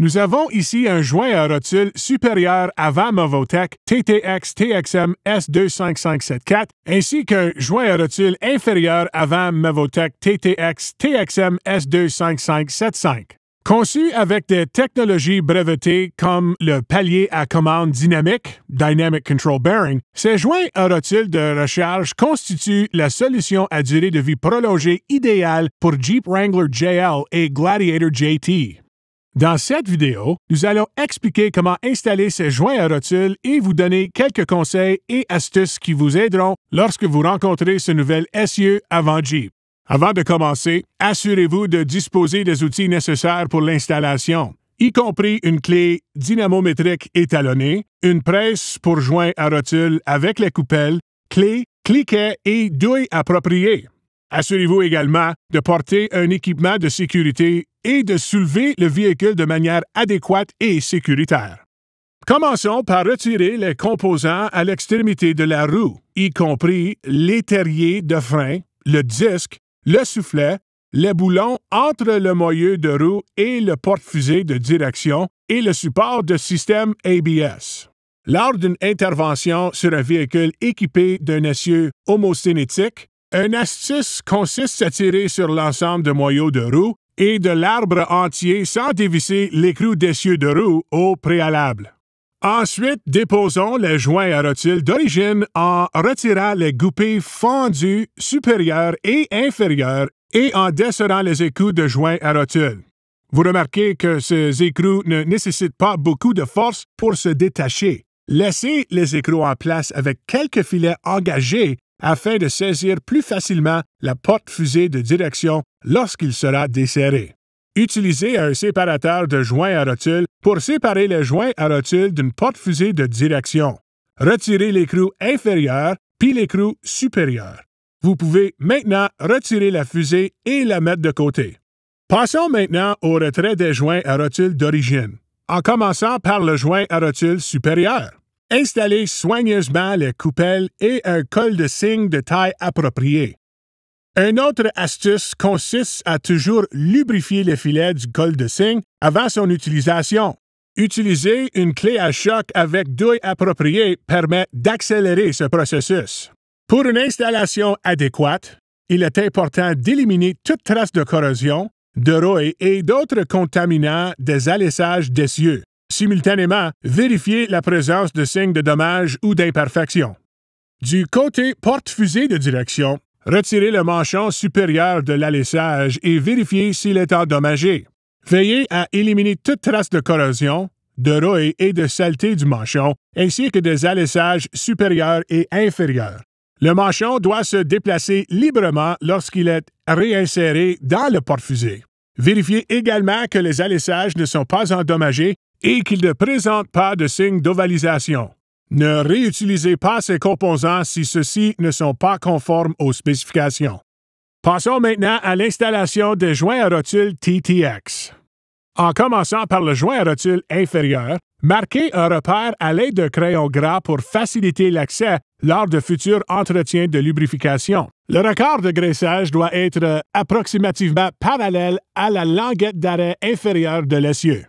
Nous avons ici un joint à rotule supérieur avant Movotech TTX TXM S25574 ainsi qu'un joint à rotule inférieur avant Movotech TTX TXM S25575. Conçu avec des technologies brevetées comme le palier à commande dynamique, Dynamic Control Bearing, ces joints à rotule de recharge constituent la solution à durée de vie prolongée idéale pour Jeep Wrangler JL et Gladiator JT. Dans cette vidéo, nous allons expliquer comment installer ces joints à rotule et vous donner quelques conseils et astuces qui vous aideront lorsque vous rencontrez ce nouvel essieu avant Jeep. Avant de commencer, assurez-vous de disposer des outils nécessaires pour l'installation, y compris une clé dynamométrique étalonnée, une presse pour joints à rotule avec les coupelles, clé, cliquet et douille appropriées. Assurez-vous également de porter un équipement de sécurité et de soulever le véhicule de manière adéquate et sécuritaire. Commençons par retirer les composants à l'extrémité de la roue, y compris l'étrier de frein, le disque, le soufflet, les boulons entre le moyeu de roue et le porte-fusée de direction et le support de système ABS. Lors d'une intervention sur un véhicule équipé d'un essieu homosténétique, une astuce consiste à tirer sur l'ensemble de moyaux de roue et de l'arbre entier sans dévisser l'écrou d'essieu de roue au préalable. Ensuite, déposons les joints à rotule d'origine en retirant les goupets fendus supérieurs et inférieurs et en desserrant les écrous de joints à rotule. Vous remarquez que ces écrous ne nécessitent pas beaucoup de force pour se détacher. Laissez les écrous en place avec quelques filets engagés afin de saisir plus facilement la porte-fusée de direction lorsqu'il sera desserré. Utilisez un séparateur de joints à rotule pour séparer les joints à rotule d'une porte-fusée de direction. Retirez l'écrou inférieur puis l'écrou supérieur. Vous pouvez maintenant retirer la fusée et la mettre de côté. Passons maintenant au retrait des joints à rotule d'origine, en commençant par le joint à rotule supérieur. Installez soigneusement les coupelles et un col de cygne de taille appropriée. Une autre astuce consiste à toujours lubrifier les filets du col de cygne avant son utilisation. Utiliser une clé à choc avec douille appropriée permet d'accélérer ce processus. Pour une installation adéquate, il est important d'éliminer toute trace de corrosion, de rouille et d'autres contaminants des alessages d'essieux. Simultanément, vérifiez la présence de signes de dommages ou d'imperfections. Du côté porte-fusée de direction, retirez le manchon supérieur de l'alessage et vérifiez s'il est endommagé. Veillez à éliminer toute trace de corrosion, de rouille et de saleté du manchon, ainsi que des alessages supérieurs et inférieurs. Le manchon doit se déplacer librement lorsqu'il est réinséré dans le porte-fusée. Vérifiez également que les alessages ne sont pas endommagés et qu'ils ne présentent pas de signes d'ovalisation. Ne réutilisez pas ces composants si ceux-ci ne sont pas conformes aux spécifications. Passons maintenant à l'installation des joints à rotule TTX. En commençant par le joint à rotule inférieur, marquez un repère à l'aide d'un crayon gras pour faciliter l'accès lors de futurs entretiens de lubrification. Le raccord de graissage doit être approximativement parallèle à la languette d'arrêt inférieure de l'essieu.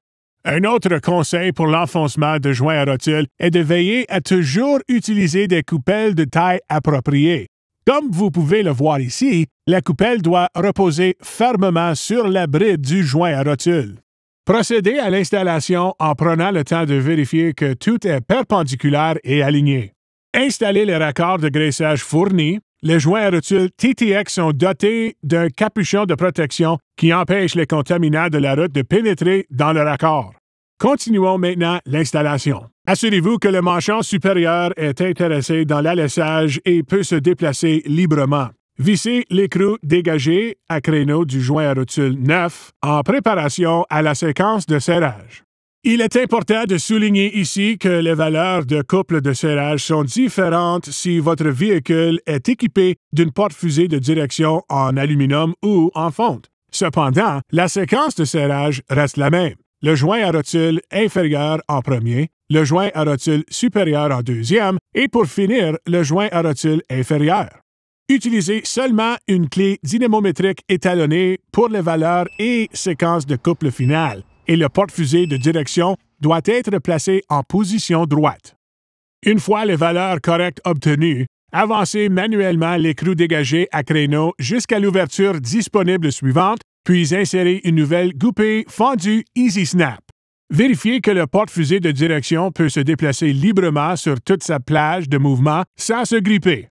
Un autre conseil pour l'enfoncement de joints à rotule est de veiller à toujours utiliser des coupelles de taille appropriée. Comme vous pouvez le voir ici, la coupelle doit reposer fermement sur la bride du joint à rotule. Procédez à l'installation en prenant le temps de vérifier que tout est perpendiculaire et aligné. Installez les raccords de graissage fournis. Les joints à rotule TTX sont dotés d'un capuchon de protection qui empêche les contaminants de la route de pénétrer dans le raccord. Continuons maintenant l'installation. Assurez-vous que le manchon supérieur est intéressé dans l'alessage et peut se déplacer librement. Vissez l'écrou dégagé à créneau du joint à rotule neuf en préparation à la séquence de serrage. Il est important de souligner ici que les valeurs de couple de serrage sont différentes si votre véhicule est équipé d'une porte-fusée de direction en aluminium ou en fonte. Cependant, la séquence de serrage reste la même. Le joint à rotule inférieur en premier, le joint à rotule supérieur en deuxième et pour finir, le joint à rotule inférieur. Utilisez seulement une clé dynamométrique étalonnée pour les valeurs et séquences de couple finale et le porte-fusée de direction doit être placé en position droite. Une fois les valeurs correctes obtenues, avancez manuellement l'écrou dégagé à créneau jusqu'à l'ouverture disponible suivante, puis insérez une nouvelle goupille fendue Easy Snap. Vérifiez que le porte-fusée de direction peut se déplacer librement sur toute sa plage de mouvement sans se gripper.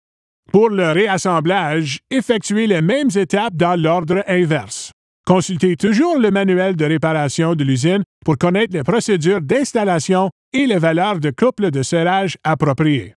Pour le réassemblage, effectuez les mêmes étapes dans l'ordre inverse. Consultez toujours le manuel de réparation de l'usine pour connaître les procédures d'installation et les valeurs de couple de serrage appropriées.